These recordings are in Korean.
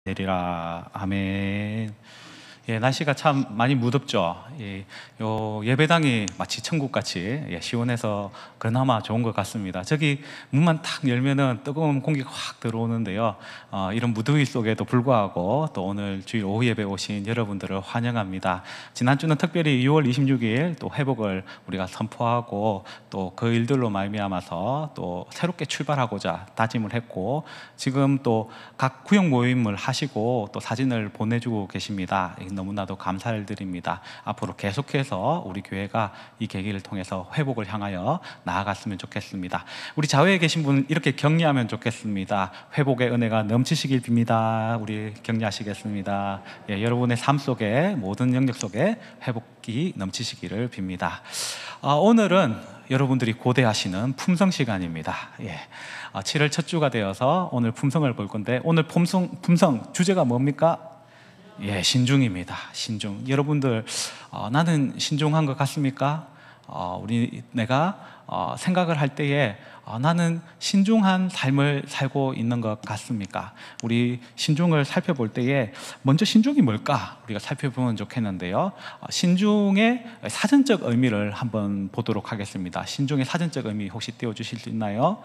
되리라. 아멘. 예, 날씨가 참 많이 무덥죠. 요 예배당이 마치 천국같이 시원해서 그나마 좋은 것 같습니다. 저기 문만 탁 열면은 뜨거운 공기가 확 들어오는데요. 이런 무더위 속에도 불구하고 또 오늘 주일 오후 예배 오신 여러분들을 환영합니다. 지난주는 특별히 6월 26일 또 회복을 우리가 선포하고 또 그 일들로 말미암아서 또 새롭게 출발하고자 다짐을 했고, 지금 또 각 구역 모임을 하시고 또 사진을 보내주고 계십니다. 너무나도 감사를 드립니다. 앞으로 계속해서 우리 교회가 이 계기를 통해서 회복을 향하여 나아갔으면 좋겠습니다. 우리 좌우에 계신 분 이렇게 격려하면 좋겠습니다. 회복의 은혜가 넘치시길 빕니다. 우리 격려하시겠습니다. 여러분의 삶 속에, 모든 영역 속에 회복이 넘치시기를 빕니다. 오늘은 여러분들이 고대하시는 품성 시간입니다. 7월 첫 주가 되어서 오늘 품성을 볼 건데, 오늘 품성 주제가 뭡니까? 신중입니다. 신중. 여러분들 나는 신중한 것 같습니까? 내가 생각을 할 때에 나는 신중한 삶을 살고 있는 것 같습니까? 우리 신중을 살펴볼 때에 먼저 신중이 뭘까? 우리가 살펴보면 좋겠는데요. 신중의 사전적 의미를 한번 보도록 하겠습니다. 신중의 사전적 의미 혹시 띄워주실 수 있나요?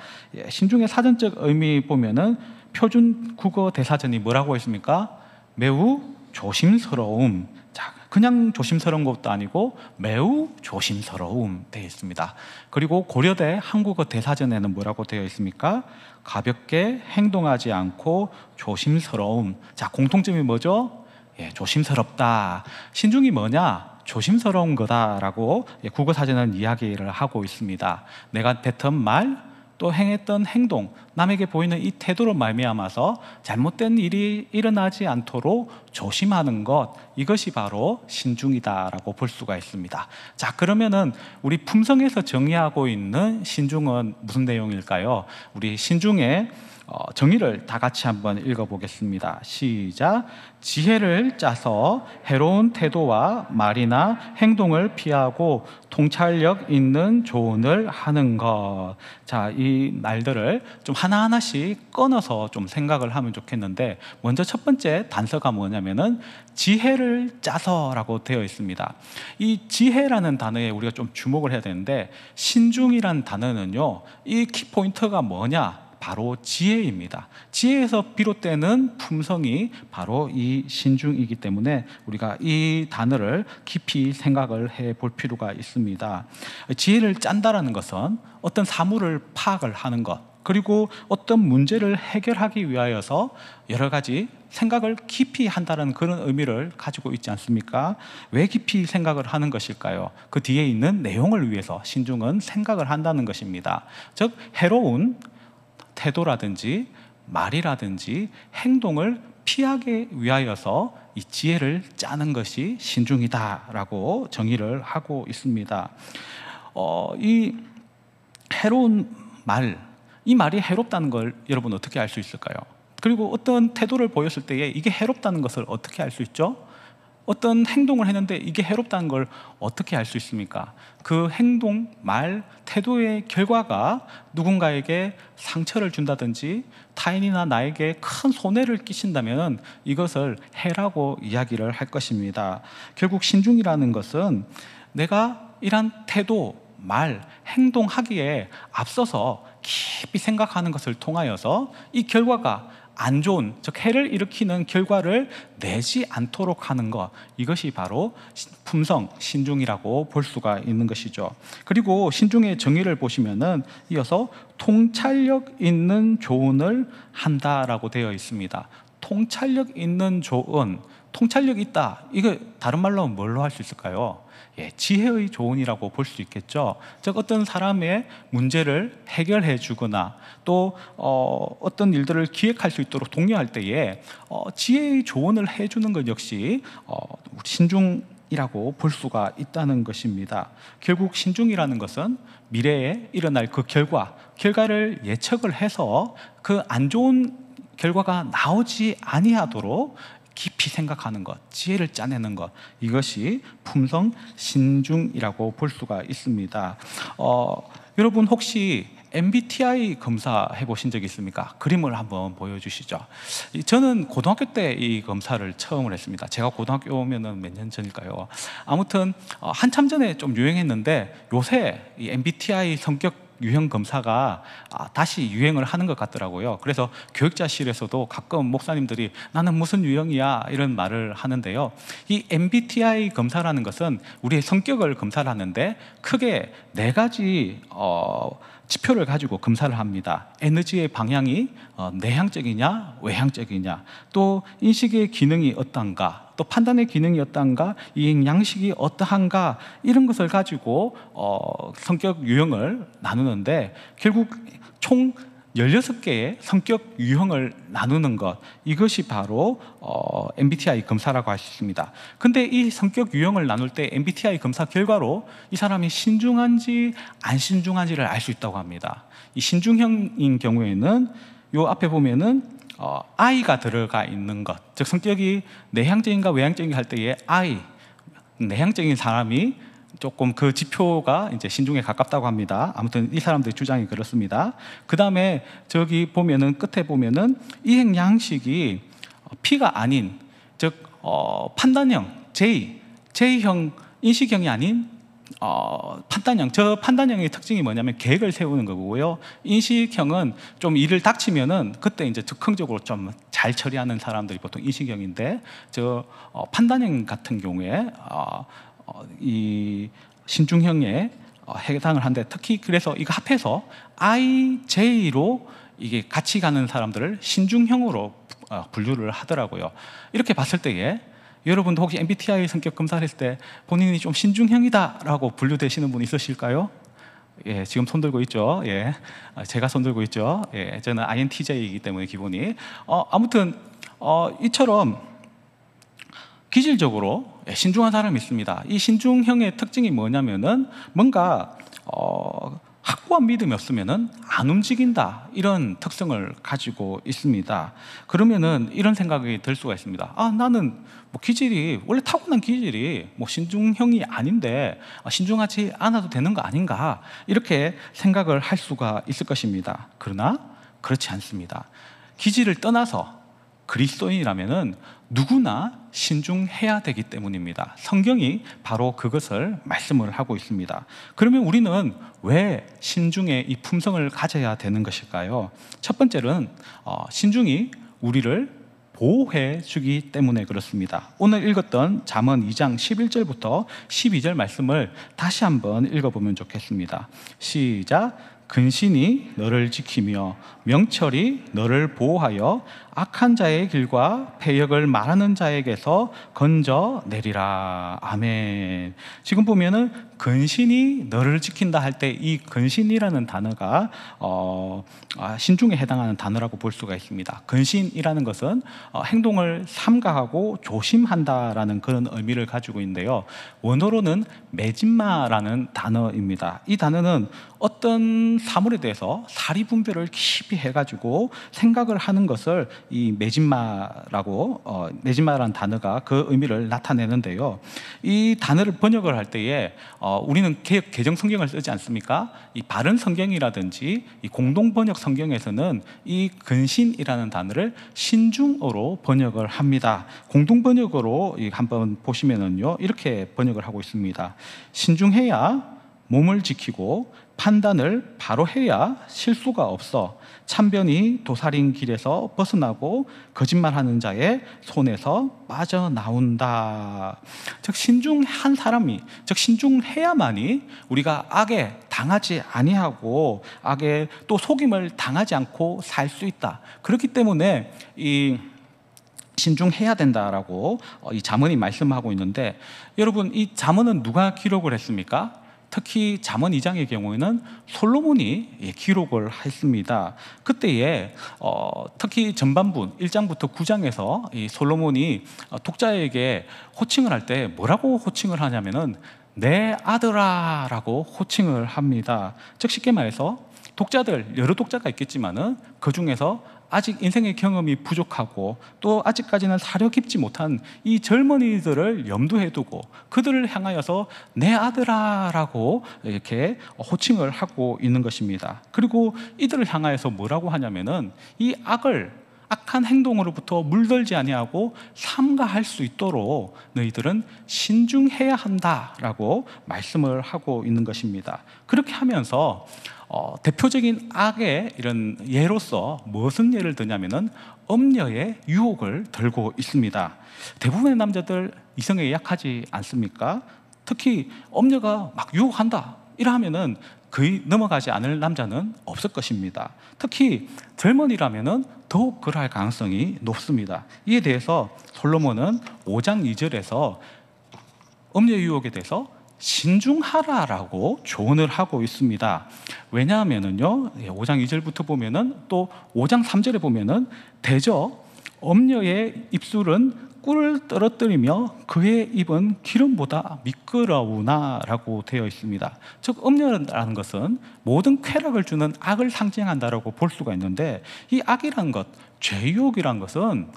신중의 사전적 의미 보면은 표준 국어 대사전이 뭐라고 했습니까? 매우 조심스러움. 자, 그냥 조심스러운 것도 아니고 매우 조심스러움 되어 있습니다. 그리고 고려대 한국어 대사전에는 뭐라고 되어 있습니까? 가볍게 행동하지 않고 조심스러움. 자, 공통점이 뭐죠? 조심스럽다. 신중이 뭐냐? 조심스러운 거다라고 국어사전은 이야기를 하고 있습니다. 내가 뱉은 말, 또 행했던 행동, 남에게 보이는 이 태도로 말미암아서 잘못된 일이 일어나지 않도록 조심하는 것, 이것이 바로 신중이다라고 볼 수가 있습니다. 자, 그러면은 우리 품성에서 정의하고 있는 신중은 무슨 내용일까요? 우리 신중의 정의를 다 같이 한번 읽어보겠습니다. 시작. 지혜를 짜서 해로운 태도와 말이나 행동을 피하고 통찰력 있는 조언을 하는 것. 자, 이 말들을 좀 하나하나씩 꺼내서 좀 생각을 하면 좋겠는데, 먼저 첫 번째 단서가 뭐냐면은 지혜를 짜서라고 되어 있습니다. 이 지혜라는 단어에 우리가 좀 주목을 해야 되는데, 신중이라는 단어는요, 이 키포인트가 뭐냐? 바로 지혜입니다. 지혜에서 비롯되는 품성이 바로 이 신중이기 때문에 우리가 이 단어를 깊이 생각을 해볼 필요가 있습니다. 지혜를 짠다라는 것은 어떤 사물을 파악을 하는 것, 그리고 어떤 문제를 해결하기 위하여서 여러 가지 생각을 깊이 한다는 그런 의미를 가지고 있지 않습니까? 왜 깊이 생각을 하는 것일까요? 그 뒤에 있는 내용을 위해서 신중은 생각을 한다는 것입니다. 즉, 해로운 태도라든지 말이라든지 행동을 피하기 위하여서 이 지혜를 짜는 것이 신중이다라고 정의를 하고 있습니다. 이 해로운 말, 이 말이 해롭다는 걸 여러분 어떻게 알 수 있을까요? 그리고 어떤 태도를 보였을 때에 이게 해롭다는 것을 어떻게 알 수 있죠? 어떤 행동을 했는데 이게 해롭다는 걸 어떻게 알 수 있습니까? 그 행동, 말, 태도의 결과가 누군가에게 상처를 준다든지 타인이나 나에게 큰 손해를 끼친다면 이것을 해라고 이야기를 할 것입니다. 결국 신중이라는 것은 내가 이런 태도, 말, 행동하기에 앞서서 깊이 생각하는 것을 통하여서 이 결과가 안 좋은, 즉 해를 일으키는 결과를 내지 않도록 하는 것, 이것이 바로 품성, 신중이라고 볼 수가 있는 것이죠. 그리고 신중의 정의를 보시면은 이어서 통찰력 있는 조언을 한다라고 되어 있습니다. 통찰력 있는 조언, 통찰력 있다, 이거 다른 말로 뭘로 할 수 있을까요? 지혜의 조언이라고 볼 수 있겠죠. 즉, 어떤 사람의 문제를 해결해 주거나 또 어떤 일들을 기획할 수 있도록 독려할 때에 지혜의 조언을 해주는 것 역시 신중이라고 볼 수가 있다는 것입니다. 결국 신중이라는 것은 미래에 일어날 그 결과를 예측을 해서 그 안 좋은 결과가 나오지 아니하도록 깊이 생각하는 것, 지혜를 짜내는 것, 이것이 품성 신중이라고 볼 수가 있습니다. 여러분 혹시 MBTI 검사 해보신 적 있습니까? 그림을 한번 보여주시죠. 저는 고등학교 때 이 검사를 처음으로 했습니다. 제가 고등학교면은 몇 년 전일까요? 아무튼 한참 전에 좀 유행했는데 요새 이 MBTI 성격 유형 검사가 다시 유행을 하는 것 같더라고요. 그래서 교육자실에서도 가끔 목사님들이 나는 무슨 유형이야 이런 말을 하는데요. 이 MBTI 검사라는 것은 우리의 성격을 검사를 하는데 크게 네 가지 지표를 가지고 검사를 합니다. 에너지의 방향이 내향적이냐 외향적이냐, 또 인식의 기능이 어떤가, 또 판단의 기능이 어떤가, 이행 양식이 어떠한가, 이런 것을 가지고 성격 유형을 나누는데, 결국 총 16개의 성격 유형을 나누는 것, 이것이 바로 MBTI 검사라고 할 수 있습니다. 근데 이 성격 유형을 나눌 때 MBTI 검사 결과로 이 사람이 신중한지 안 신중한지를 알 수 있다고 합니다. 이 신중형인 경우에는 요 앞에 보면은 I가 들어가 있는 것, 즉 성격이 내향적인가 외향적인가 할 때에 I, 내향적인 사람이 조금 그 지표가 이제 신중에 가깝다고 합니다. 아무튼 이 사람들의 주장이 그렇습니다. 그 다음에 저기 보면은 끝에 보면은 이행 양식이 P가 아닌, 즉 판단형 J형 인식형이 아닌 판단형, 저 판단형의 특징이 뭐냐면 계획을 세우는 거고요. 인식형은 좀 일을 닥치면은 그때 이제 즉흥적으로 좀 잘 처리하는 사람들이 보통 인식형인데, 저 판단형 같은 경우에 이 신중형에 해당을 하는데, 특히 그래서 이거 합해서 IJ로 이게 같이 가는 사람들을 신중형으로 분류를 하더라고요. 이렇게 봤을 때에 여러분도 혹시 MBTI 성격 검사를 했을 때 본인이 좀 신중형이다라고 분류되시는 분 있으실까요? 예, 지금 손 들고 있죠. 예, 제가 손 들고 있죠. 예, 저는 INTJ이기 때문에 기본이 아무튼 이처럼 기질적으로 신중한 사람이 있습니다. 이 신중형의 특징이 뭐냐면은 뭔가 확고한 믿음이 없으면은 안 움직인다, 이런 특성을 가지고 있습니다. 그러면은 이런 생각이 들 수가 있습니다. 나는 뭐 기질이 원래 타고난 기질이 뭐 신중형이 아닌데 신중하지 않아도 되는 거 아닌가, 이렇게 생각을 할 수가 있을 것입니다. 그러나 그렇지 않습니다. 기질을 떠나서 그리스도인이라면은 누구나 신중해야 되기 때문입니다. 성경이 바로 그것을 말씀을 하고 있습니다. 그러면 우리는 왜 신중의 이 품성을 가져야 되는 것일까요? 첫 번째는 신중이 우리를 보호해 주기 때문에 그렇습니다. 오늘 읽었던 잠언 2장 11절부터 12절 말씀을 다시 한번 읽어보면 좋겠습니다. 시작. 근신이 너를 지키며 명철이 너를 보호하여 악한 자의 길과 패역을 말하는 자에게서 건져내리라. 아멘. 지금 보면은 근신이 너를 지킨다 할 때 이 근신이라는 단어가 신중에 해당하는 단어라고 볼 수가 있습니다. 근신이라는 것은 행동을 삼가하고 조심한다라는 그런 의미를 가지고 있는데요, 원어로는 메진마라는 단어입니다. 이 단어는 어떤 사물에 대해서 사리 분별을 깊이 해가지고 생각을 하는 것을 이 메진마라는 단어가 그 의미를 나타내는데요, 이 단어를 번역을 할 때에 우리는 개정 성경을 쓰지 않습니까? 이 바른 성경이라든지 이 공동 번역 성경에서는 이 근신이라는 단어를 신중어로 번역을 합니다. 공동 번역으로 한번 보시면은요, 이렇게 번역을 하고 있습니다. 신중해야 몸을 지키고 판단을 바로 해야 실수가 없어 참변이 도살인 길에서 벗어나고 거짓말하는 자의 손에서 빠져나온다. 즉 신중한 사람이, 즉 신중해야만이 우리가 악에 당하지 아니하고 악에 또 속임을 당하지 않고 살 수 있다. 그렇기 때문에 이 신중해야 된다라고 이 잠언이 말씀하고 있는데, 여러분 이 잠언은 누가 기록을 했습니까? 특히 잠언 2장의 경우에는 솔로몬이 기록을 했습니다. 그때에 특히 전반부 1장부터 9장에서 이 솔로몬이 독자에게 호칭을 할 때 뭐라고 호칭을 하냐면은 내 아들아 라고 호칭을 합니다. 즉 쉽게 말해서 독자들, 여러 독자가 있겠지만은 그 중에서 아직 인생의 경험이 부족하고 또 아직까지는 사려 깊지 못한 이 젊은이들을 염두에 두고 그들을 향하여서 내 아들아라고 이렇게 호칭을 하고 있는 것입니다. 그리고 이들을 향하여서 뭐라고 하냐면은 이 악한 행동으로부터 물들지 아니하고 삼가할 수 있도록 너희들은 신중해야 한다라고 말씀을 하고 있는 것입니다. 그렇게 하면서 대표적인 악의 이런 예로서 무슨 예를 드냐면은 음녀의 유혹을 들고 있습니다. 대부분의 남자들 이성에 약하지 않습니까? 특히 음녀가 막 유혹한다 이러면은 거의 넘어가지 않을 남자는 없을 것입니다. 특히 젊은이라면은 더욱 그럴 가능성이 높습니다. 이에 대해서 솔로몬은 5장 2절에서 음녀 유혹에 대해서 신중하라라고 조언을 하고 있습니다. 왜냐하면은요, 5장 2절부터 보면은 또 5장 3절에 보면은 대저 음녀의 입술은 꿀을 떨어뜨리며 그의 입은 기름보다 미끄러우나라고 되어 있습니다. 즉 음녀라는 것은 모든 쾌락을 주는 악을 상징한다라고 볼 수가 있는데, 이 악이란 것, 죄유혹이란 것은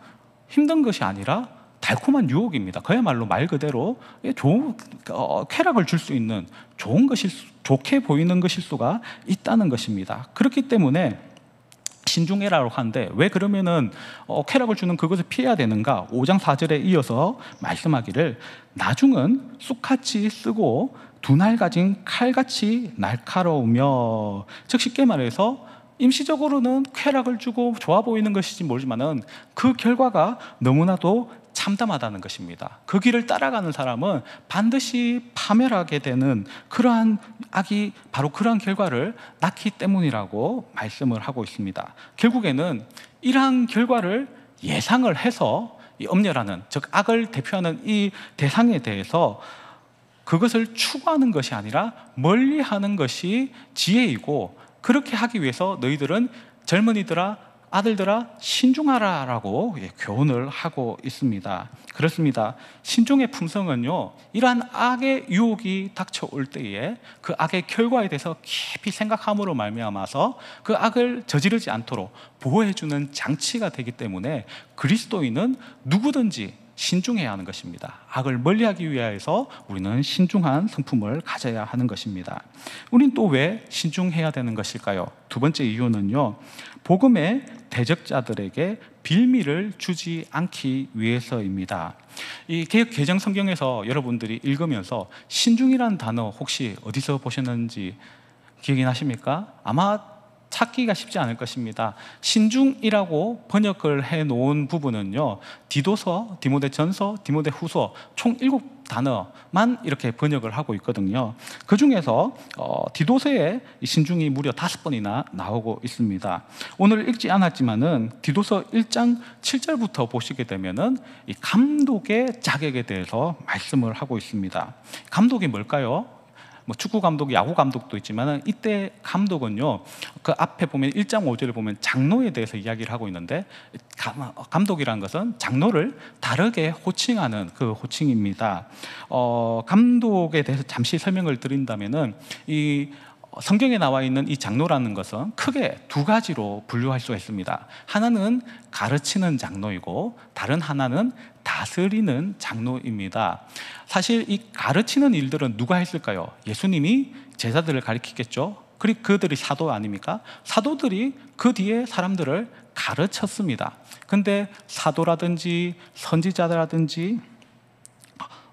힘든 것이 아니라 달콤한 유혹입니다. 그야말로 말 그대로 좋은 쾌락을 줄 수 있는 좋은 것일 좋게 보이는 것일 수가 있다는 것입니다. 그렇기 때문에 신중해라고 하는데, 왜 그러면은 쾌락을 주는 그것을 피해야 되는가? 5장 4절에 이어서 말씀하기를 나중은 쑥같이 쓰고 두 날 가진 칼같이 날카로우며, 즉 쉽게 말해서 임시적으로는 쾌락을 주고 좋아 보이는 것이지 모르지만은 그 결과가 너무나도 참담하다는 것입니다. 그 길을 따라가는 사람은 반드시 파멸하게 되는 그러한 악이 바로 그러한 결과를 낳기 때문이라고 말씀을 하고 있습니다. 결국에는 이러한 결과를 예상을 해서 이 음녀라는, 즉 악을 대표하는 이 대상에 대해서 그것을 추구하는 것이 아니라 멀리하는 것이 지혜이고, 그렇게 하기 위해서 너희들은 젊은이들아 아들들아 신중하라라고 교훈을 하고 있습니다. 그렇습니다. 신중의 품성은요, 이러한 악의 유혹이 닥쳐올 때에 그 악의 결과에 대해서 깊이 생각함으로 말미암아서 그 악을 저지르지 않도록 보호해주는 장치가 되기 때문에 그리스도인은 누구든지 신중해야 하는 것입니다. 악을 멀리하기 위하여서 우리는 신중한 성품을 가져야 하는 것입니다. 우린 또 왜 신중해야 되는 것일까요? 두 번째 이유는요, 복음의 대적자들에게 빌미를 주지 않기 위해서입니다. 이 개역 개정 성경에서 여러분들이 읽으면서 신중이라는 단어 혹시 어디서 보셨는지 기억이 나십니까? 아마 찾기가 쉽지 않을 것입니다. 신중이라고 번역을 해놓은 부분은요, 디도서, 디모데전서, 디모데후서 총 7단어만 이렇게 번역을 하고 있거든요. 그 중에서 디도서에 신중이 무려 5번이나 나오고 있습니다. 오늘 읽지 않았지만은 디도서 1장 7절부터 보시게 되면은 이 감독의 자격에 대해서 말씀을 하고 있습니다. 감독이 뭘까요? 축구 감독, 야구 감독도 있지만 이때 감독은요, 그 앞에 보면 1장 5절에 보면 장로에 대해서 이야기를 하고 있는데, 감독이라는 것은 장로를 다르게 호칭하는 그 호칭입니다. 감독에 대해서 잠시 설명을 드린다면은, 이 성경에 나와 있는 이 장로라는 것은 크게 두 가지로 분류할 수가 있습니다. 하나는 가르치는 장로이고 다른 하나는 다스리는 장로입니다. 사실 이 가르치는 일들은 누가 했을까요? 예수님이 제자들을 가르치겠죠. 그리고 그들이 사도 아닙니까? 사도들이 그 뒤에 사람들을 가르쳤습니다. 근데 사도라든지 선지자라든지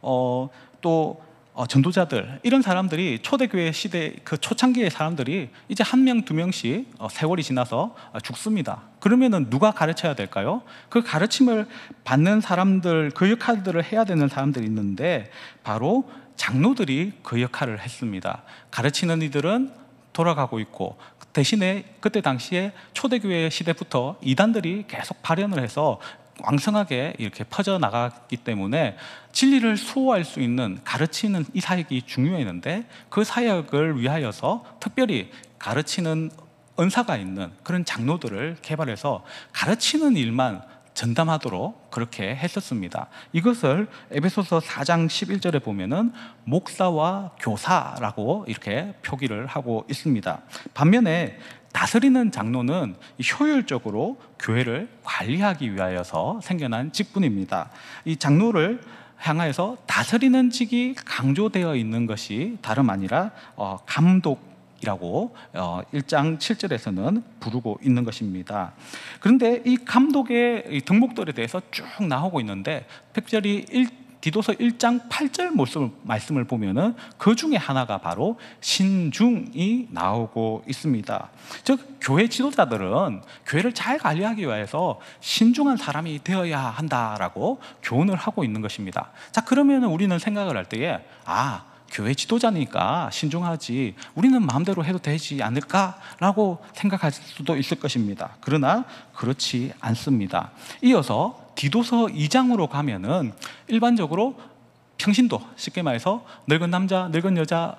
또 전도자들, 이런 사람들이 초대교회 시대 그 초창기의 사람들이 이제 한 명, 두 명씩 세월이 지나서 죽습니다. 그러면은 누가 가르쳐야 될까요? 그 가르침을 받는 사람들, 그 역할들을 해야 되는 사람들이 있는데 바로 장로들이 그 역할을 했습니다. 가르치는 이들은 돌아가고 있고, 대신에 그때 당시에 초대교회 시대부터 이단들이 계속 발현을 해서 왕성하게 이렇게 퍼져나갔기 때문에 진리를 수호할 수 있는 가르치는 이 사역이 중요했는데, 그 사역을 위하여서 특별히 가르치는 은사가 있는 그런 장로들을 개발해서 가르치는 일만 전담하도록 그렇게 했었습니다. 이것을 에베소서 4장 11절에 보면은 목사와 교사라고 이렇게 표기를 하고 있습니다. 반면에 다스리는 장로는 효율적으로 교회를 관리하기 위하여서 생겨난 직분입니다. 이 장로를 향하여서 다스리는 직이 강조되어 있는 것이 다름 아니라 감독이라고 1장 7절에서는 부르고 있는 것입니다. 그런데 이 감독의 덕목들에 대해서 쭉 나오고 있는데 특별히 디도서 1장 8절 말씀을 보면은 그 중에 하나가 바로 신중이 나오고 있습니다. 즉 교회 지도자들은 교회를 잘 관리하기 위해서 신중한 사람이 되어야 한다라고 교훈을 하고 있는 것입니다. 자, 그러면 우리는 생각을 할 때에 교회 지도자니까 신중하지 우리는 마음대로 해도 되지 않을까라고 생각할 수도 있을 것입니다. 그러나 그렇지 않습니다. 이어서 디도서 2장으로 가면은 일반적으로 평신도, 쉽게 말해서 늙은 남자, 늙은 여자,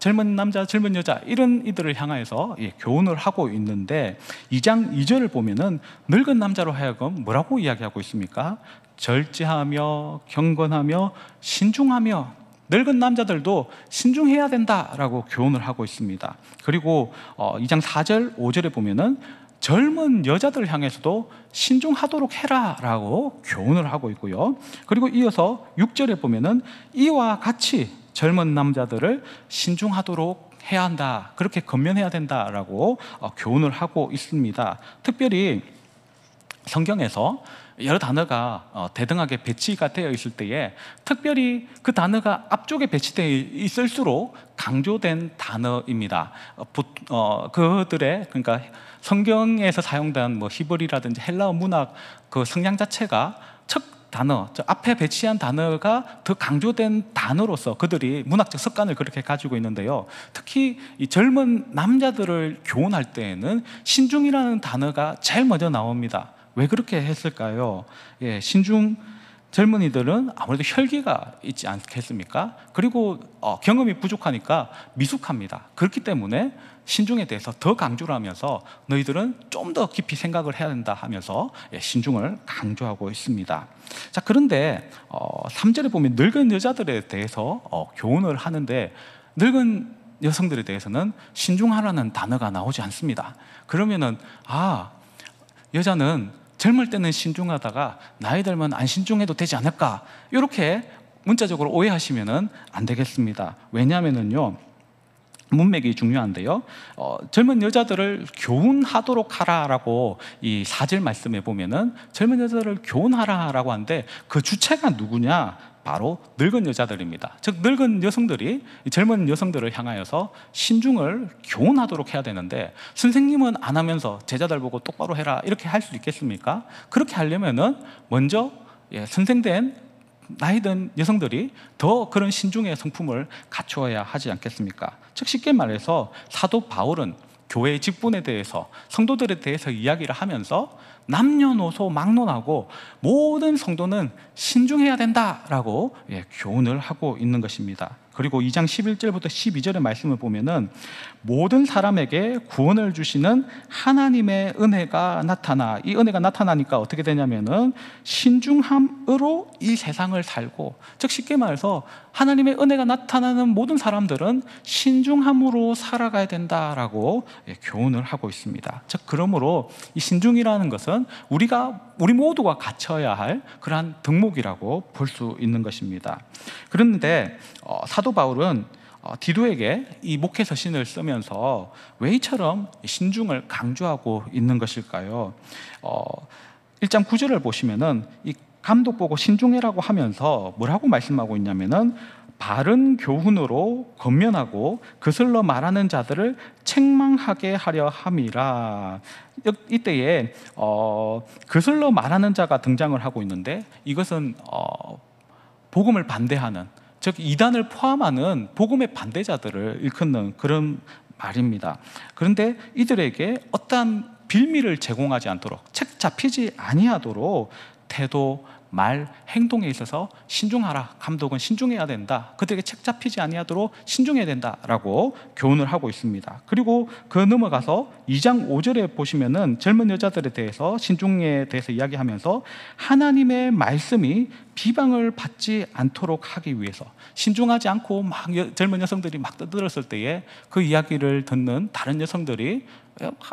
젊은 남자, 젊은 여자 이런 이들을 향해서 교훈을 하고 있는데 2장 2절을 보면은 늙은 남자로 하여금 뭐라고 이야기하고 있습니까? 절제하며 경건하며 신중하며 늙은 남자들도 신중해야 된다라고 교훈을 하고 있습니다. 그리고 2장 4절, 5절에 보면은 젊은 여자들을 향해서도 신중하도록 해라라고 교훈을 하고 있고요. 그리고 이어서 6절에 보면은 이와 같이 젊은 남자들을 신중하도록 해야 한다, 그렇게 권면해야 된다라고 교훈을 하고 있습니다. 특별히 성경에서 여러 단어가 대등하게 배치가 되어 있을 때에 특별히 그 단어가 앞쪽에 배치되어 있을수록 강조된 단어입니다. 그들의, 그러니까 성경에서 사용된 히브리라든지 헬라어 문학 그 성향 자체가 첫 단어, 앞에 배치한 단어가 더 강조된 단어로서 그들이 문학적 습관을 그렇게 가지고 있는데요. 특히 이 젊은 남자들을 교훈할 때에는 신중이라는 단어가 제일 먼저 나옵니다. 왜 그렇게 했을까요? 신중 젊은이들은 아무래도 혈기가 있지 않겠습니까? 그리고 경험이 부족하니까 미숙합니다. 그렇기 때문에 신중에 대해서 더 강조를 하면서 너희들은 좀 더 깊이 생각을 해야 된다 하면서 신중을 강조하고 있습니다. 자, 그런데 3절에 보면 늙은 여자들에 대해서 교훈을 하는데 늙은 여성들에 대해서는 신중하라는 단어가 나오지 않습니다. 그러면은 여자는 젊을 때는 신중하다가 나이 들면 안 신중해도 되지 않을까, 이렇게 문자적으로 오해하시면 안 되겠습니다. 왜냐하면요, 문맥이 중요한데요, 젊은 여자들을 교훈하도록 하라라고 이 4절 말씀에 보면은 젊은 여자들을 교훈하라라고 하는데 그 주체가 누구냐? 바로 늙은 여자들입니다. 즉 늙은 여성들이 젊은 여성들을 향하여서 신중을 교훈하도록 해야 되는데 선생님은 안 하면서 제자들 보고 똑바로 해라 이렇게 할 수 있겠습니까? 그렇게 하려면은 먼저 선생된 나이 든 여성들이 더 그런 신중의 성품을 갖추어야 하지 않겠습니까? 즉 쉽게 말해서 사도 바울은 교회의 직분에 대해서, 성도들에 대해서 이야기를 하면서 남녀노소 막론하고 모든 성도는 신중해야 된다라고 교훈을 하고 있는 것입니다. 그리고 2장 11절부터 12절의 말씀을 보면은 모든 사람에게 구원을 주시는 하나님의 은혜가 나타나, 이 은혜가 나타나니까 어떻게 되냐면은 신중함으로 이 세상을 살고, 즉 쉽게 말해서 하나님의 은혜가 나타나는 모든 사람들은 신중함으로 살아가야 된다라고 교훈을 하고 있습니다. 즉 그러므로 이 신중이라는 것은 우리 모두가 갖춰야 할 그러한 덕목이라고 볼 수 있는 것입니다. 그런데 사도 바울은 디도에게 이 목회 서신을 쓰면서 왜 이처럼 신중을 강조하고 있는 것일까요? 1장 9절을 보시면은 이 감독 보고 신중해라고 하면서 뭐라고 말씀하고 있냐면은 바른 교훈으로 권면하고 거슬러 말하는 자들을 책망하게 하려 함이라. 이때에 거슬러 말하는 자가 등장을 하고 있는데 이것은 복음을 반대하는, 즉 이단을 포함하는 복음의 반대자들을 일컫는 그런 말입니다. 그런데 이들에게 어떠한 빌미를 제공하지 않도록, 책 잡히지 아니하도록 태도, 말, 행동에 있어서 신중하라, 감독은 신중해야 된다, 그들에게 책 잡히지 아니하도록 신중해야 된다라고 교훈을 하고 있습니다. 그리고 그 넘어가서 2장 5절에 보시면은 젊은 여자들에 대해서 신중에 대해서 이야기하면서 하나님의 말씀이 비방을 받지 않도록 하기 위해서, 신중하지 않고 막 젊은 여성들이 막 떠들었을 때에 그 이야기를 듣는 다른 여성들이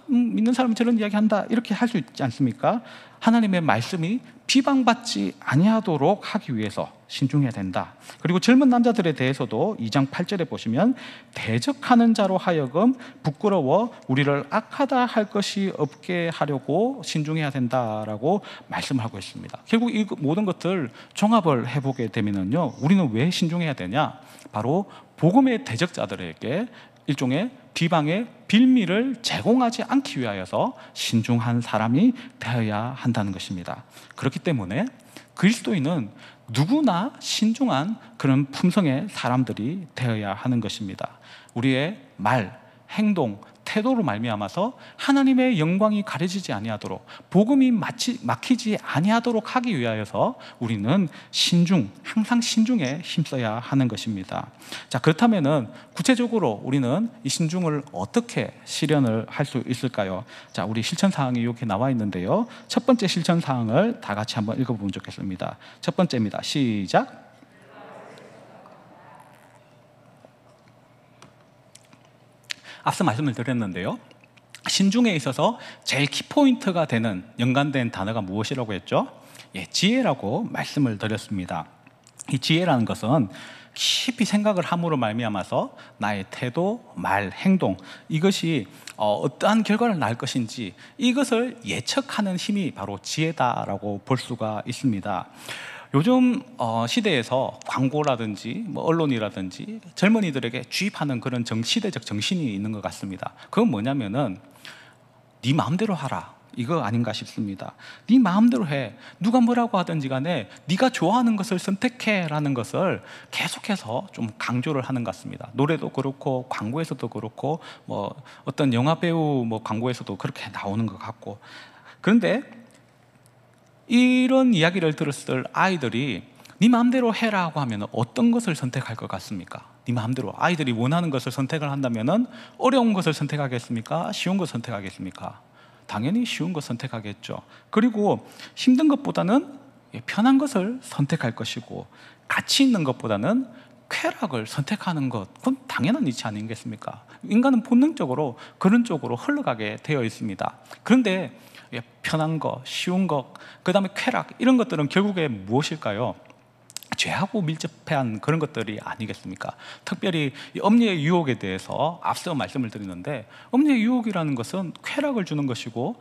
믿는 사람은 저런 이야기 한다 이렇게 할 수 있지 않습니까? 하나님의 말씀이 비방받지 아니하도록 하기 위해서 신중해야 된다. 그리고 젊은 남자들에 대해서도 2장 8절에 보시면 대적하는 자로 하여금 부끄러워 우리를 악하다 할 것이 없게 하려고 신중해야 된다라고 말씀을 하고 있습니다. 결국 이 모든 것들 종합을 해보게 되면요, 우리는 왜 신중해야 되냐? 바로 복음의 대적자들에게 일종의 비방의 빌미를 제공하지 않기 위하여서 신중한 사람이 되어야 한다는 것입니다. 그렇기 때문에 그리스도인은 누구나 신중한 그런 품성의 사람들이 되어야 하는 것입니다. 우리의 말, 행동, 태도로 말미암아서 하나님의 영광이 가려지지 아니하도록, 복음이 막히지 아니하도록 하기 위하여서 우리는 항상 신중에 힘써야 하는 것입니다. 자, 그렇다면은 구체적으로 우리는 이 신중을 어떻게 실현을 할 수 있을까요? 자, 우리 실천 사항이 이렇게 나와 있는데요, 첫 번째 실천 사항을 다 같이 한번 읽어보면 좋겠습니다. 첫 번째입니다. 시작. 앞서 말씀을 드렸는데요, 신중에 있어서 제일 키포인트가 되는 연관된 단어가 무엇이라고 했죠? 지혜라고 말씀을 드렸습니다. 이 지혜라는 것은 깊이 생각을 함으로 말미암아서 나의 태도, 말, 행동, 이것이 어떠한 결과를 낳을 것인지 이것을 예측하는 힘이 바로 지혜다라고 볼 수가 있습니다. 요즘 시대에서 광고라든지 언론이라든지 젊은이들에게 주입하는 그런 시대적 정신이 있는 것 같습니다. 그건 뭐냐면은 네 마음대로 하라, 이거 아닌가 싶습니다. 네 마음대로 해, 누가 뭐라고 하든지 간에 네가 좋아하는 것을 선택해 라는 것을 계속해서 좀 강조를 하는 것 같습니다. 노래도 그렇고 광고에서도 그렇고 어떤 영화 배우 광고에서도 그렇게 나오는 것 같고. 그런데 이런 이야기를 들었을 아이들이 네 마음대로 해라고 하면 어떤 것을 선택할 것 같습니까? 네 마음대로, 아이들이 원하는 것을 선택을 한다면 어려운 것을 선택하겠습니까? 쉬운 것을 선택하겠습니까? 당연히 쉬운 것 선택하겠죠. 그리고 힘든 것보다는 편한 것을 선택할 것이고, 가치 있는 것보다는 쾌락을 선택하는 것, 그건 당연한 이치 아니겠습니까? 인간은 본능적으로 그런 쪽으로 흘러가게 되어 있습니다. 그런데 편한 것, 쉬운 것, 그 다음에 쾌락, 이런 것들은 결국에 무엇일까요? 죄하고 밀접한 그런 것들이 아니겠습니까? 특별히 음녀의 유혹에 대해서 앞서 말씀을 드리는데, 음녀의 유혹이라는 것은 쾌락을 주는 것이고,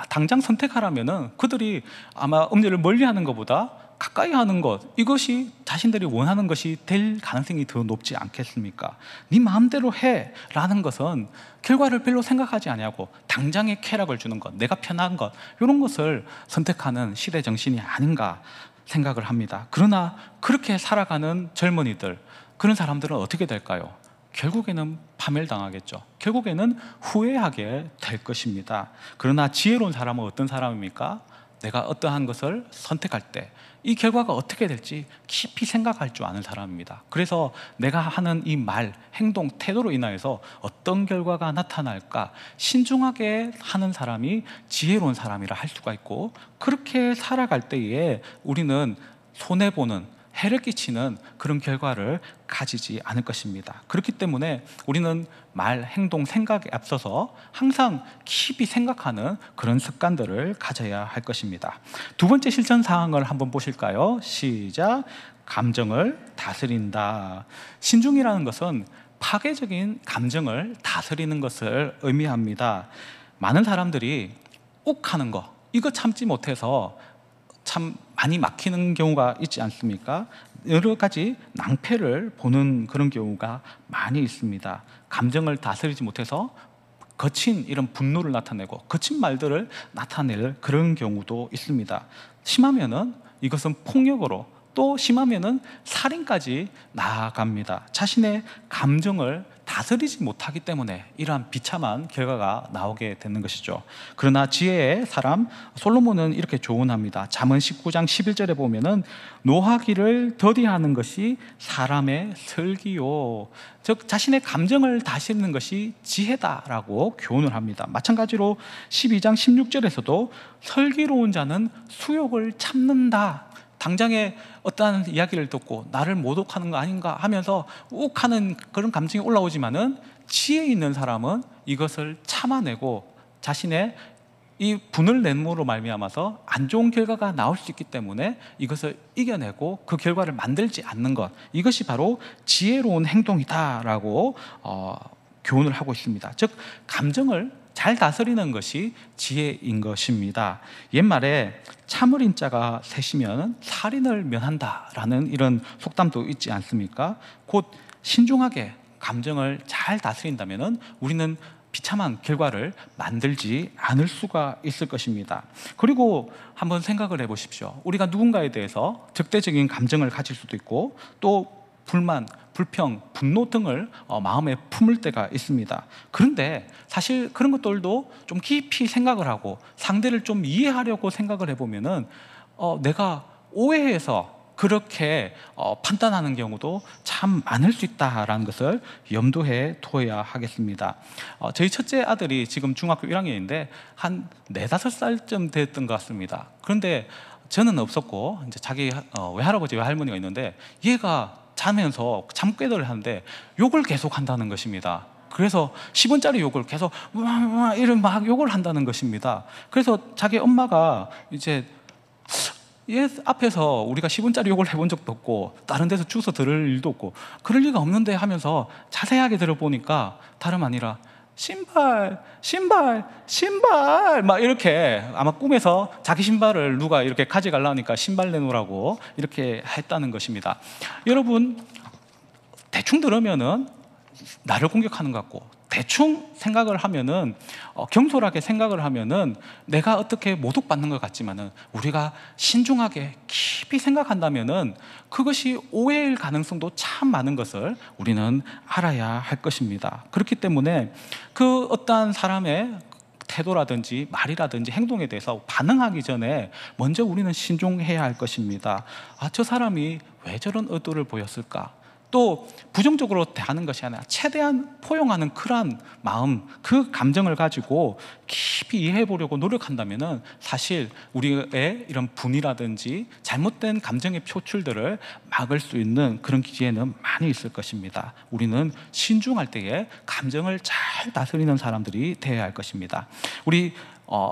당장 선택하라면은 그들이 아마 음녀를 멀리하는 것보다 가까이 하는 것, 이것이 자신들이 원하는 것이 될 가능성이 더 높지 않겠습니까? 네 마음대로 해 라는 것은 결과를 별로 생각하지 아니하고 당장의 쾌락을 주는 것, 내가 편한 것, 이런 것을 선택하는 시대 정신이 아닌가 생각을 합니다. 그러나 그렇게 살아가는 젊은이들, 그런 사람들은 어떻게 될까요? 결국에는 파멸당하겠죠. 결국에는 후회하게 될 것입니다. 그러나 지혜로운 사람은 어떤 사람입니까? 내가 어떠한 것을 선택할 때 이 결과가 어떻게 될지 깊이 생각할 줄 아는 사람입니다. 그래서 내가 하는 이 말, 행동, 태도로 인하여서 어떤 결과가 나타날까 신중하게 하는 사람이 지혜로운 사람이라 할 수가 있고, 그렇게 살아갈 때에 우리는 손해보는, 해를 끼치는 그런 결과를 가지지 않을 것입니다. 그렇기 때문에 우리는 말, 행동, 생각에 앞서서 항상 깊이 생각하는 그런 습관들을 가져야 할 것입니다. 두 번째 실천 사항을 한번 보실까요? 시작. 감정을 다스린다. 신중이라는 것은 파괴적인 감정을 다스리는 것을 의미합니다. 많은 사람들이 욱하는 거, 이거 참지 못해서 참 많이 막히는 경우가 있지 않습니까? 여러 가지 낭패를 보는 그런 경우가 많이 있습니다. 감정을 다스리지 못해서 거친 이런 분노를 나타내고 거친 말들을 나타낼 그런 경우도 있습니다. 심하면은 이것은 폭력으로, 또 심하면은 살인까지 나아갑니다. 자신의 감정을 다스리지 못하기 때문에 이러한 비참한 결과가 나오게 되는 것이죠. 그러나 지혜의 사람 솔로몬은 이렇게 조언합니다. 잠언 19장 11절에 보면은 노하기를 더디하는 것이 사람의 슬기요, 즉 자신의 감정을 다스리는 것이 지혜다라고 교훈을 합니다. 마찬가지로 12장 16절에서도 슬기로운 자는 수욕을 참는다, 당장에 어떠한 이야기를 듣고 나를 모독하는 거 아닌가 하면서 욱하는 그런 감정이 올라오지만은 지혜 있는 사람은 이것을 참아내고 자신의 이 분을 내므로 말미암아서 안 좋은 결과가 나올 수 있기 때문에 이것을 이겨내고 그 결과를 만들지 않는 것, 이것이 바로 지혜로운 행동이다라고 교훈을 하고 있습니다. 즉 감정을 잘 다스리는 것이 지혜인 것입니다. 옛말에 참을인 자가 셋이면 살인을 면한다라는 이런 속담도 있지 않습니까? 곧 신중하게 감정을 잘 다스린다면 우리는 비참한 결과를 만들지 않을 수가 있을 것입니다. 그리고 한번 생각을 해보십시오. 우리가 누군가에 대해서 적대적인 감정을 가질 수도 있고 또 불만, 불평, 분노 등을 마음에 품을 때가 있습니다. 그런데 사실 그런 것들도 좀 깊이 생각을 하고 상대를 좀 이해하려고 생각을 해보면은 내가 오해해서 그렇게 판단하는 경우도 참 많을 수 있다라는 것을 염두에 두어야 하겠습니다. 저희 첫째 아들이 지금 중학교 1학년인데 한 4~5살쯤 됐던 것 같습니다. 그런데 저는 없었고 이제 자기 외할아버지 외할머니가 있는데 얘가 자면서 잠깨들을 하는데 욕을 계속 한다는 것입니다. 그래서 10원짜리 욕을 계속 이런 막 욕을 한다는 것입니다. 그래서 자기 엄마가 이제 얘 앞에서 우리가 10원짜리 욕을 해본 적도 없고 다른 데서 주워 들을 일도 없고 그럴 리가 없는데 하면서 자세하게 들어보니까 다름 아니라 신발, 신발, 신발 막 이렇게 아마 꿈에서 자기 신발을 누가 이렇게 가져가려니까 신발 내놓으라고 이렇게 했다는 것입니다. 여러분 대충 들으면은 나를 공격하는 것 같고 대충 생각을 하면은 경솔하게 생각을 하면은 내가 어떻게 모독받는 것 같지만은 우리가 신중하게 깊이 생각한다면은 그것이 오해일 가능성도 참 많은 것을 우리는 알아야 할 것입니다. 그렇기 때문에 그 어떠한 사람의 태도라든지 말이라든지 행동에 대해서 반응하기 전에 먼저 우리는 신중해야 할 것입니다. 저 사람이 왜 저런 의도를 보였을까? 또 부정적으로 대하는 것이 아니라 최대한 포용하는 그러한 마음, 그 감정을 가지고 깊이 이해해 보려고 노력한다면 사실 우리의 이런 분이라든지 잘못된 감정의 표출들을 막을 수 있는 그런 기회는 많이 있을 것입니다. 우리는 신중할 때에 감정을 잘 다스리는 사람들이 되어야 할 것입니다. 우리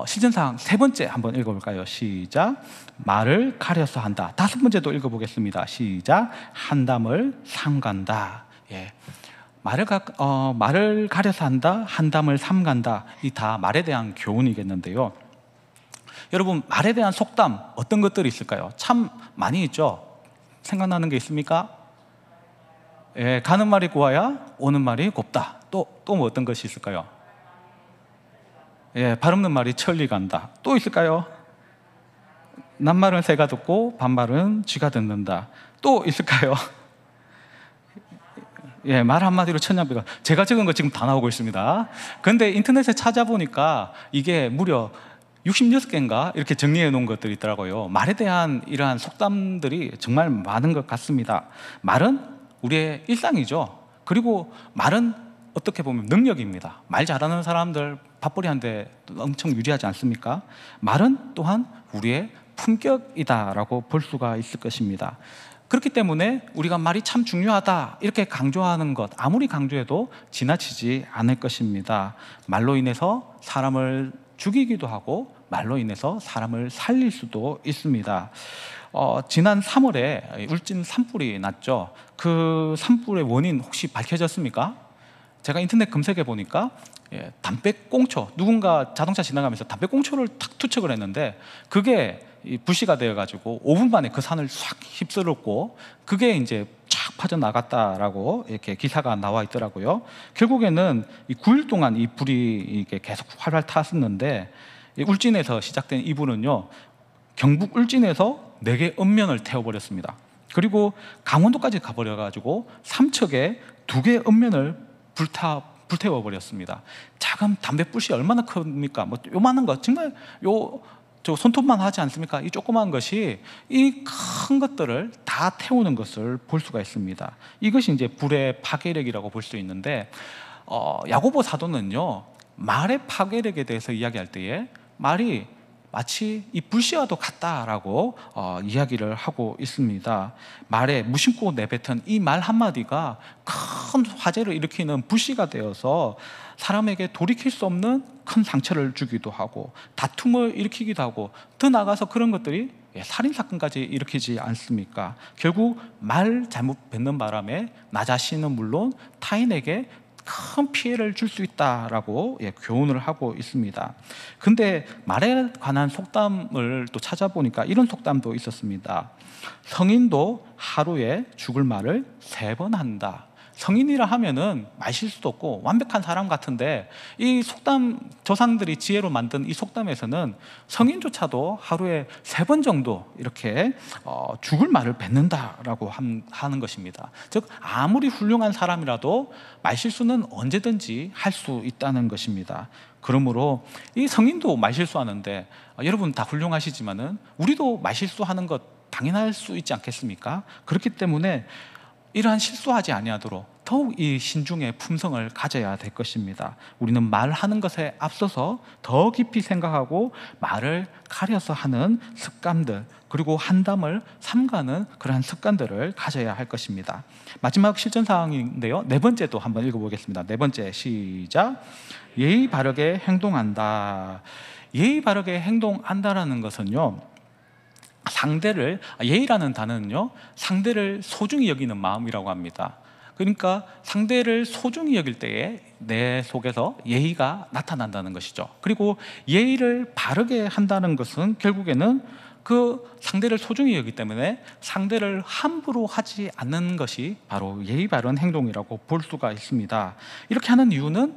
실전상 3번째 한번 읽어볼까요? 시작. 말을 가려서 한다. 5번째도 읽어보겠습니다. 시작. 한담을 삼간다. 예. 말을 가려서 한다. 한담을 삼간다. 이 다 말에 대한 교훈이겠는데요. 여러분 말에 대한 속담 어떤 것들이 있을까요? 참 많이 있죠. 생각나는 게 있습니까? 예, 가는 말이 고와야 오는 말이 곱다. 또 뭐 어떤 것이 있을까요? 예, 발 없는 말이 천리 간다. 또 있을까요? 낱말은 새가 듣고 반말은 쥐가 듣는다. 또 있을까요? 예, 말 한마디로 천냥배가. 제가 적은 거 지금 다 나오고 있습니다. 그런데 인터넷에 찾아보니까 이게 무려 66개인가 이렇게 정리해 놓은 것들이 있더라고요. 말에 대한 이러한 속담들이 정말 많은 것 같습니다. 말은 우리의 일상이죠. 그리고 말은 어떻게 보면 능력입니다. 말 잘하는 사람들 밥벌이한데 엄청 유리하지 않습니까? 말은 또한 우리의 품격이다라고 볼 수가 있을 것입니다. 그렇기 때문에 우리가 말이 참 중요하다 이렇게 강조하는 것 아무리 강조해도 지나치지 않을 것입니다. 말로 인해서 사람을 죽이기도 하고 말로 인해서 사람을 살릴 수도 있습니다. 지난 3월에 울진 산불이 났죠. 그 산불의 원인 혹시 밝혀졌습니까? 제가 인터넷 검색해 보니까 담배꽁초, 누군가 자동차 지나가면서 담배꽁초를 탁 투척을 했는데 그게 불씨가 되어가지고 5분 만에 그 산을 싹 휩쓸었고 그게 이제 쫙 퍼져나갔다라고 이렇게 기사가 나와 있더라고요. 결국에는 9일 동안 이 불이 이렇게 계속 활활 탔었는데 울진에서 시작된 이 불은요, 경북 울진에서 4개 읍면을 태워버렸습니다. 그리고 강원도까지 가버려가지고 삼척에 2개 읍면을 불태워버렸습니다. 작은 담배불씨 얼마나 큽니까? 뭐 요만한 거 정말 저 손톱만 하지 않습니까? 이 조그만 것이 이 큰 것들을 다 태우는 것을 볼 수가 있습니다. 이것이 이제 불의 파괴력이라고 볼 수 있는데 야고보 사도는요 말의 파괴력에 대해서 이야기할 때에 말이 마치 이 불씨와도 같다라고 이야기를 하고 있습니다. 말에 무심코 내뱉은 이 말 한마디가 큰 화재를 일으키는 불씨가 되어서 사람에게 돌이킬 수 없는 큰 상처를 주기도 하고 다툼을 일으키기도 하고, 더 나아가서 그런 것들이 살인사건까지 일으키지 않습니까? 결국 말 잘못 뱉는 바람에 나 자신은 물론 타인에게 큰 피해를 줄 수 있다라고 교훈을 하고 있습니다. 근데 말에 관한 속담을 또 찾아보니까 이런 속담도 있었습니다. 성인도 하루에 죽을 말을 3번 한다. 성인이라 하면은 말실수도 없고 완벽한 사람 같은데, 이 속담 조상들이 지혜로 만든 이 속담에서는 성인조차도 하루에 3번 정도 이렇게 죽을 말을 뱉는다라고 하는 것입니다. 즉 아무리 훌륭한 사람이라도 말실수는 언제든지 할 수 있다는 것입니다. 그러므로 이 성인도 말실수하는데, 여러분 다 훌륭하시지만은 우리도 말실수하는 것 당연할 수 있지 않겠습니까? 그렇기 때문에 이러한 실수하지 아니하도록 더욱 이 신중의 품성을 가져야 될 것입니다. 우리는 말하는 것에 앞서서 더 깊이 생각하고 말을 가려서 하는 습관들, 그리고 한담을 삼가는 그러한 습관들을 가져야 할 것입니다. 마지막 실전 사항인데요, 4번째도 한번 읽어보겠습니다. 4번째, 시작. 예의 바르게 행동한다. 예의 바르게 행동한다라는 것은요, 상대를, 예의라는 단어는요, 상대를 소중히 여기는 마음이라고 합니다. 그러니까 상대를 소중히 여길 때에 내 속에서 예의가 나타난다는 것이죠. 그리고 예의를 바르게 한다는 것은 결국에는 그 상대를 소중히 여기기 때문에 상대를 함부로 하지 않는 것이 바로 예의 바른 행동이라고 볼 수가 있습니다. 이렇게 하는 이유는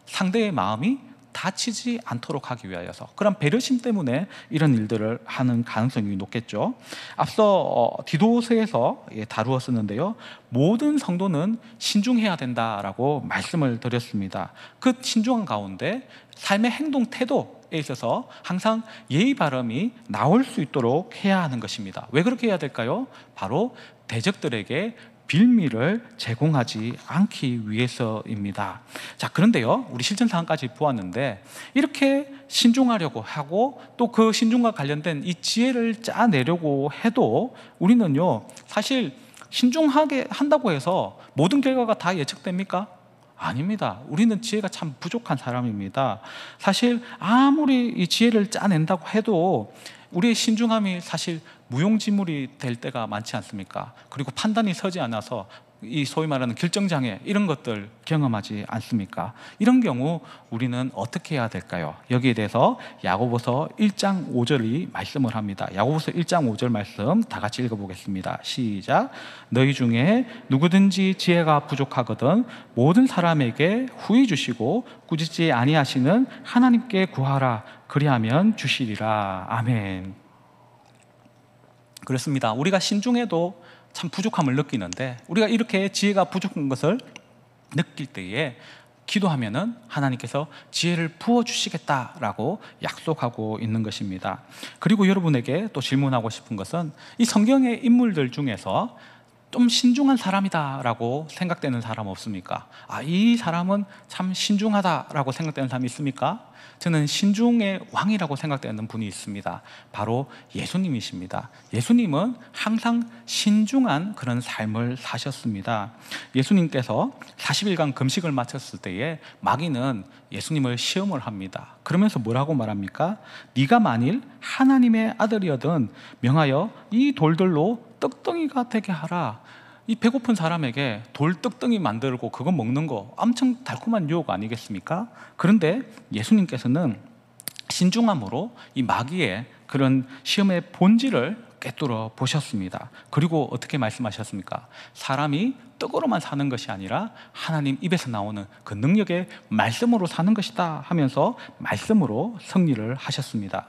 상대의 마음이 다치지 않도록 하기 위하여서, 그런 배려심 때문에 이런 일들을 하는 가능성이 높겠죠. 앞서 디도서에서 다루었었는데요, 모든 성도는 신중해야 된다라고 말씀을 드렸습니다. 그 신중한 가운데 삶의 행동 태도에 있어서 항상 예의 바름이 나올 수 있도록 해야 하는 것입니다. 왜 그렇게 해야 될까요? 바로 대적들에게 빌미를 제공하지 않기 위해서입니다. 자, 그런데요, 우리 실전 상황까지 보았는데 이렇게 신중하려고 하고 또 그 신중과 관련된 이 지혜를 짜내려고 해도 우리는요, 사실 신중하게 한다고 해서 모든 결과가 다 예측됩니까? 아닙니다. 우리는 지혜가 참 부족한 사람입니다. 사실 아무리 이 지혜를 짜낸다고 해도 우리의 신중함이 사실 무용지물이 될 때가 많지 않습니까? 그리고 판단이 서지 않아서 이 소위 말하는 결정장애, 이런 것들 경험하지 않습니까? 이런 경우 우리는 어떻게 해야 될까요? 여기에 대해서 야고보서 1장 5절이 말씀을 합니다. 야고보서 1장 5절 말씀 다 같이 읽어보겠습니다. 시작. 너희 중에 누구든지 지혜가 부족하거든 모든 사람에게 후히 주시고 꾸짖지 아니하시는 하나님께 구하라. 그리하면 주시리라. 아멘. 그렇습니다. 우리가 신중해도 참 부족함을 느끼는데, 우리가 이렇게 지혜가 부족한 것을 느낄 때에 기도하면은 하나님께서 지혜를 부어주시겠다라고 약속하고 있는 것입니다. 그리고 여러분에게 또 질문하고 싶은 것은, 이 성경의 인물들 중에서 좀 신중한 사람이다라고 생각되는 사람 없습니까? 이 사람은 참 신중하다라고 생각되는 사람이 있습니까? 저는 신중의 왕이라고 생각되는 분이 있습니다. 바로 예수님이십니다. 예수님은 항상 신중한 그런 삶을 사셨습니다. 예수님께서 40일간 금식을 마쳤을 때에 마귀는 예수님을 시험을 합니다. 그러면서 뭐라고 말합니까? 네가 만일 하나님의 아들이어든 명하여 이 돌들로 떡덩이가 되게 하라. 이 배고픈 사람에게 돌 떡덩이 만들고 그거 먹는 거 엄청 달콤한 유혹 아니겠습니까? 그런데 예수님께서는 신중함으로 이 마귀의 그런 시험의 본질을 꿰뚫어 보셨습니다. 그리고 어떻게 말씀하셨습니까? 사람이 떡으로만 사는 것이 아니라 하나님 입에서 나오는 그 능력의 말씀으로 사는 것이다 하면서 말씀으로 승리를 하셨습니다.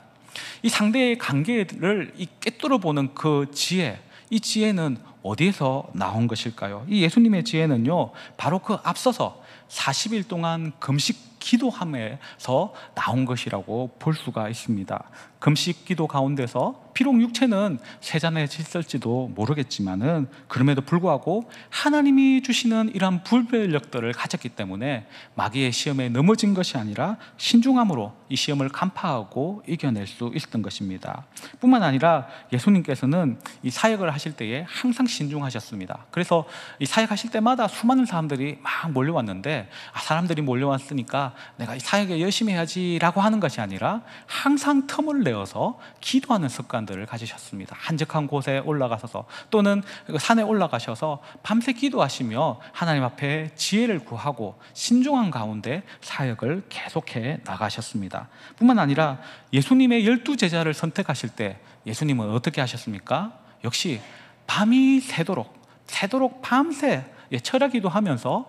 이 상대의 관계를 꿰뚫어 보는 그 지혜, 이 지혜는 어디에서 나온 것일까요? 이 예수님의 지혜는요, 바로 그 앞서서 40일 동안 금식 기도함에서 나온 것이라고 볼 수가 있습니다. 금식 기도 가운데서 비록 육체는 세잔해질지도 모르겠지만은 그럼에도 불구하고 하나님이 주시는 이러한 불변력들을 가졌기 때문에 마귀의 시험에 넘어진 것이 아니라 신중함으로 이 시험을 간파하고 이겨낼 수 있었던 것입니다. 뿐만 아니라 예수님께서는 이 사역을 하실 때에 항상 신중하셨습니다. 그래서 이 사역하실 때마다 수많은 사람들이 막 몰려왔는데 사람들이 몰려왔으니까 내가 이 사역에 열심히 해야지 라고 하는 것이 아니라 항상 틈을 내어서 기도하는 습관들을 가지셨습니다. 한적한 곳에 올라가셔서 또는 산에 올라가셔서 밤새 기도하시며 하나님 앞에 지혜를 구하고 신중한 가운데 사역을 계속해 나가셨습니다. 뿐만 아니라 예수님의 12제자를 선택하실 때 예수님은 어떻게 하셨습니까? 역시 밤이 새도록 밤새 철야기도 하면서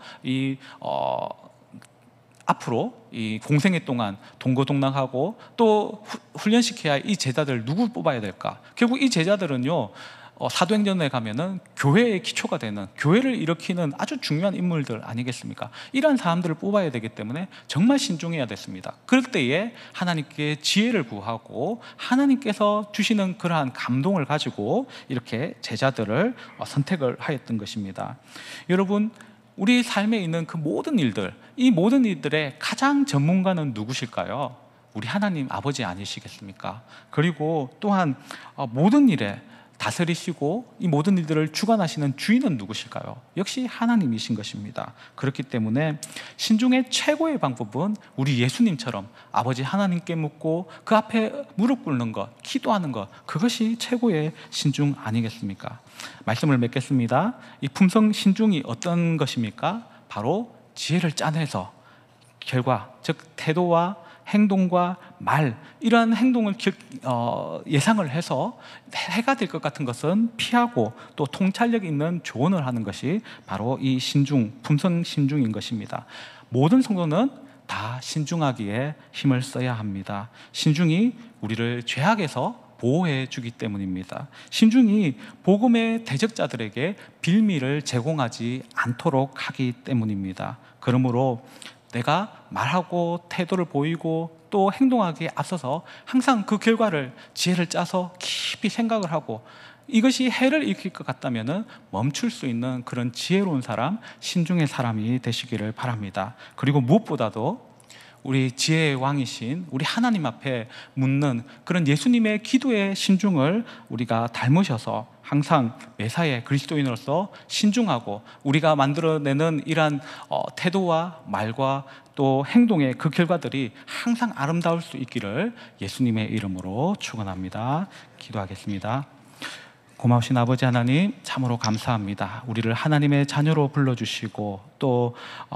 앞으로 이 공생애 동안 동고동락하고 또 훈련시켜야 이 제자들 누구 뽑아야 될까? 결국 이 제자들은요, 사도행전에 가면은 교회의 기초가 되는, 교회를 일으키는 아주 중요한 인물들 아니겠습니까? 이런 사람들을 뽑아야 되기 때문에 정말 신중해야 됐습니다. 그럴 때에 하나님께 지혜를 구하고 하나님께서 주시는 그러한 감동을 가지고 이렇게 제자들을 선택을 하였던 것입니다. 여러분, 우리 삶에 있는 그 모든 일들, 이 모든 일들의 가장 전문가는 누구실까요? 우리 하나님 아버지 아니시겠습니까? 그리고 또한 모든 일에 다스리시고 이 모든 일들을 주관하시는 주인은 누구실까요? 역시 하나님이신 것입니다. 그렇기 때문에 신중의 최고의 방법은 우리 예수님처럼 아버지 하나님께 묻고 그 앞에 무릎 꿇는 것, 기도하는 것, 그것이 최고의 신중 아니겠습니까? 말씀을 맺겠습니다. 이 품성 신중이 어떤 것입니까? 바로 지혜를 짜내서 결과, 즉 태도와 행동과 말, 이러한 행동을 예상을 해서 해가 될 것 같은 것은 피하고 또 통찰력 있는 조언을 하는 것이 바로 이 신중, 품성 신중인 것입니다. 모든 성도는 다 신중하기에 힘을 써야 합니다. 신중이 우리를 죄악에서 보호해 주기 때문입니다. 신중이 복음의 대적자들에게 빌미를 제공하지 않도록 하기 때문입니다. 그러므로 내가 말하고 태도를 보이고 또 행동하기에 앞서서 항상 그 결과를, 지혜를 짜서 깊이 생각을 하고 이것이 해를 일으킬 것 같다면 멈출 수 있는 그런 지혜로운 사람, 신중의 사람이 되시기를 바랍니다. 그리고 무엇보다도 우리 지혜의 왕이신 우리 하나님 앞에 묻는 그런 예수님의 기도의 신중을 우리가 닮으셔서 항상 매사에 그리스도인으로서 신중하고 우리가 만들어내는 이러한 태도와 말과 또 행동의 그 결과들이 항상 아름다울 수 있기를 예수님의 이름으로 축원합니다. 기도하겠습니다. 고마우신 아버지 하나님, 참으로 감사합니다. 우리를 하나님의 자녀로 불러주시고 또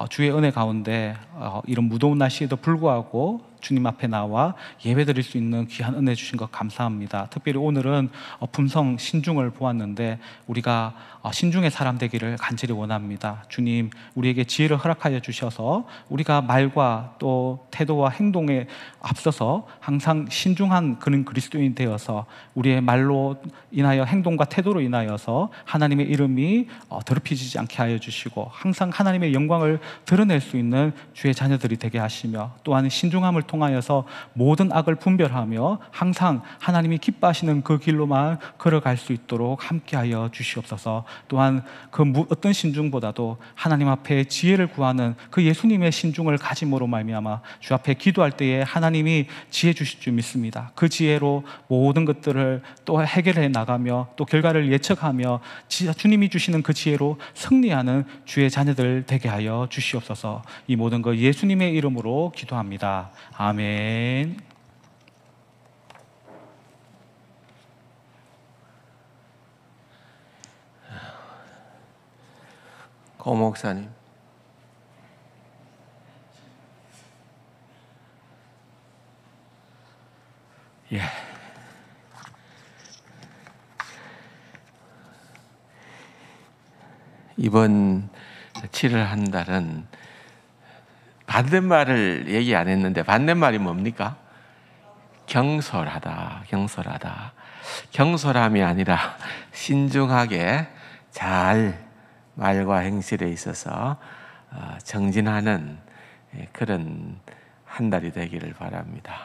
주의 은혜 가운데 이런 무더운 날씨에도 불구하고 주님 앞에 나와 예배드릴 수 있는 귀한 은혜 주신 것 감사합니다. 특별히 오늘은 품성 신중을 보았는데 우리가 신중의 사람 되기를 간절히 원합니다. 주님, 우리에게 지혜를 허락하여 주셔서 우리가 말과 또 태도와 행동에 앞서서 항상 신중한 그런 그리스도인 되어서 우리의 말로 인하여 행동과 태도로 인하여서 하나님의 이름이 더럽혀지지 않게 하여 주시고 항상 하나님의 영광을 드러낼 수 있는 주의 자녀들이 되게 하시며 또한 신중함을 통하여서 모든 악을 분별하며 항상 하나님이 기뻐하시는 그 길로만 걸어갈 수 있도록 함께하여 주시옵소서. 또한 그 어떤 신중보다도 하나님 앞에 지혜를 구하는 그 예수님의 신중을 가짐으로 말미암아 주 앞에 기도할 때에 하나님이 지혜 주실 줄 믿습니다. 그 지혜로 모든 것들을 또 해결해 나가며 또 결과를 예측하며 주님이 주시는 그 지혜로 승리하는 주의 자녀들 되게 하여 주시옵소서. 이 모든 것 예수님의 이름으로 기도합니다. 아멘. 고 목사님. 예. 이번 7월 한 달은 반대말을 얘기 안 했는데 반대말이 뭡니까? 경솔하다, 경솔하다. 경솔함이 아니라 신중하게 잘 말과 행실에 있어서 정진하는 그런 한 달이 되기를 바랍니다.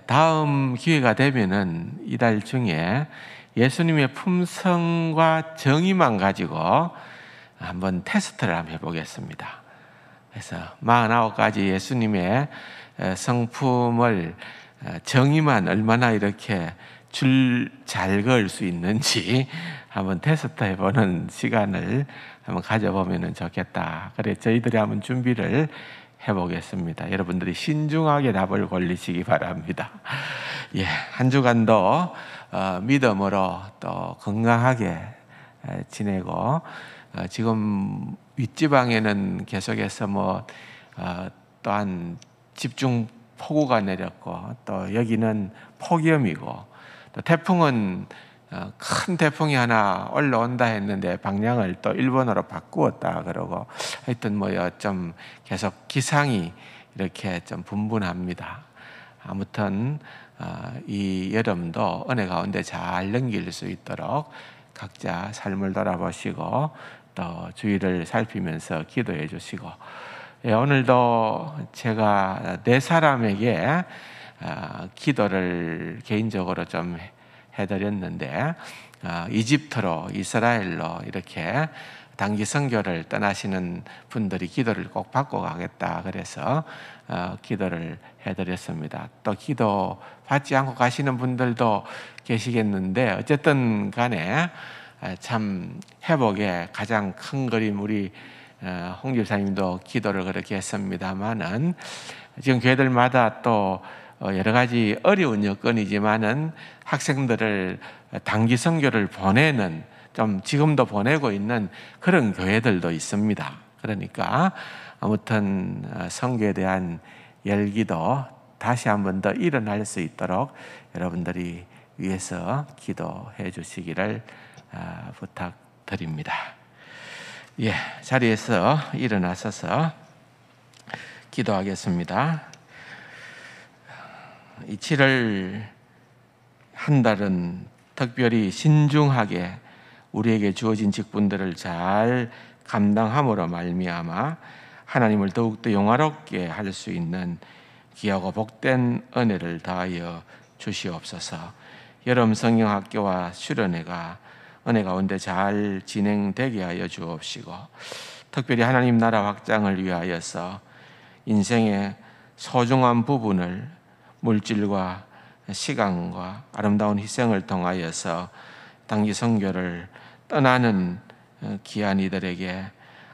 다음 기회가 되면은 이달 중에 예수님의 품성과 정의만 가지고 한번 테스트를 한번 해보겠습니다. 그래서 49가지 예수님의 성품을 정의만 얼마나 이렇게 줄 잘 그을 수 있는지 한번 테스트 해보는 시간을 한번 가져보면 좋겠다. 그래 저희들이 한번 준비를 해보겠습니다. 여러분들이 신중하게 답을 골리시기 바랍니다. 예, 한 주간도 믿음으로 또 건강하게 지내고 지금 윗지방에는 계속해서 또한 집중 폭우가 내렸고 또 여기는 폭염이고 또 태풍은 큰 태풍이 하나 올라온다 했는데 방향을 또 일본어로 바꾸었다 그러고 하여튼 좀 계속 기상이 이렇게 좀 분분합니다. 아무튼 이 여름도 은혜 가운데 잘 넘길 수 있도록 각자 삶을 돌아보시고 또 주위를 살피면서 기도해 주시고 오늘도 제가 네 사람에게 기도를 개인적으로 좀 해드렸는데 이집트로 이스라엘로 이렇게 단기 선교를 떠나시는 분들이 기도를 꼭 받고 가겠다 그래서 기도를 해드렸습니다. 또 기도 받지 않고 가시는 분들도 계시겠는데 어쨌든 간에 참 회복의 가장 큰 그림 우리 홍 집사님도 기도를 그렇게 했습니다만은 지금 교회들마다 또 여러 가지 어려운 여건이지만은 학생들을 단기 선교를 보내는 좀 지금도 보내고 있는 그런 교회들도 있습니다. 그러니까 아무튼 선교에 대한 열기도 다시 한 번 더 일어날 수 있도록 여러분들이 위해서 기도해 주시기를 부탁드립니다. 예, 자리에서 일어나셔서 기도하겠습니다. 이 7월 한 달은 특별히 신중하게 우리에게 주어진 직분들을 잘 감당함으로 말미암아 하나님을 더욱더 영화롭게 할 수 있는 귀하고 복된 은혜를 다하여 주시옵소서. 여름 성경학교와 수련회가 은혜 가운데 잘 진행되게 하여 주옵시고 특별히 하나님 나라 확장을 위하여서 인생의 소중한 부분을 물질과 시간과 아름다운 희생을 통하여서 단기 선교를 떠나는 귀한 이들에게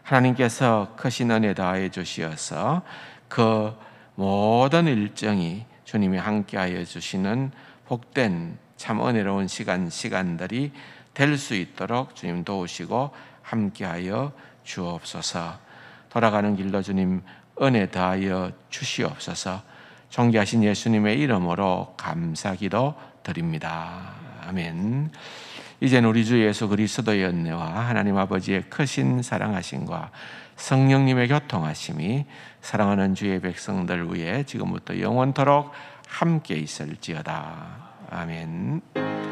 하나님께서 크신 은혜 다하여 주시어서 그 모든 일정이 주님이 함께하여 주시는 복된 참 은혜로운 시간들이 될 수 있도록 주님 도우시고 함께하여 주옵소서. 돌아가는 길로 주님 은혜 다하여 주시옵소서. 존귀하신 예수님의 이름으로 감사기도 드립니다. 아멘. 이제는 우리 주 예수 그리스도의 은혜와 하나님 아버지의 크신 사랑하심과 성령님의 교통하심이 사랑하는 주의 백성들 위해 지금부터 영원토록 함께 있을지어다. 아멘.